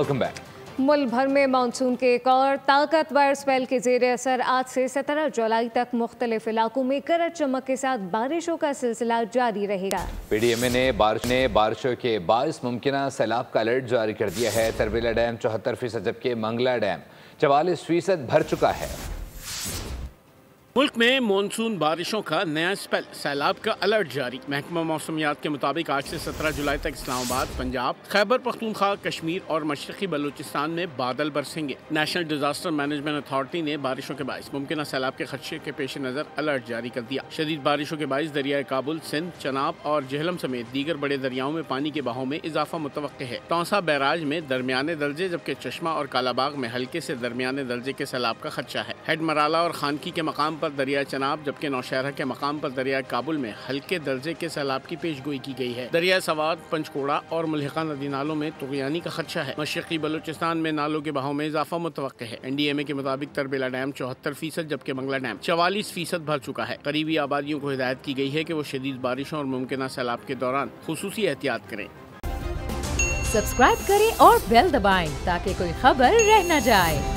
Welcome back. मुल्क भर में मानसून के एक और ताकतवर स्पेल के जेर असर आज से 17 जुलाई तक मुख्तलिफ इलाकों में गरज चमक के साथ बारिशों का सिलसिला जारी रहेगा। पीडीएमए ने बारिशों के बायस मुमकिन सैलाब का अलर्ट जारी कर दिया है। तरबेला डैम 74%, जबकि मंगला डैम 44% भर चुका है। मुल्क में मानसून बारिशों का नया स्पेल, सैलाब का अलर्ट जारी। महकमा मौसमियात के मुताबिक आज से 17 जुलाई तक इस्लामाबाद, पंजाब, खैबर पख्तूनख्वा, कश्मीर और मशरकी बलूचिस्तान में बादल बरसेंगे। नेशनल डिजास्टर मैनेजमेंट अथॉरिटी ने बारिशों के बायस मुमकिन सैलाब के खदशे के पेश नज़र अलर्ट जारी कर दिया। शदीद बारिशों के बायस दरियाए काबुल, सिंध, चनाब और जहलम समेत दीगर बड़े दरियाओं में पानी के बहाव में इजाफा मुतवक्के है। तौसा बैराज में दरमियाने दर्जे, जबकि चश्मा और कालाबाग में हल्के से दरमियाने दर्जे के सैलाब का खदशा है। हेड मराला और खानकी के मकाम पर दरिया चनाब, जबकि नौशहरा के मकाम पर दरिया काबुल में हल्के दर्जे के सैलाब की पेशगोई की गई है। दरिया सवात, पंचकोड़ा और मुल्हिका नदी नालों में तुगयानी का खदशा है। मशरकी बलूचिस्तान में नालों के बहाव में इजाफा मुतवक्के है। NDMA के मुताबिक तरबेला डैम 74%, जबकि मंगला डैम 44% भर चुका है। करीबी आबादियों को हिदायत की गई है कि वो शदीद बारिशों और मुमकिन सैलाब के दौरान खुसूसी एहतियात करें। सब्सक्राइब करें और बेल दबाएं ताकि कोई खबर रह न जाए।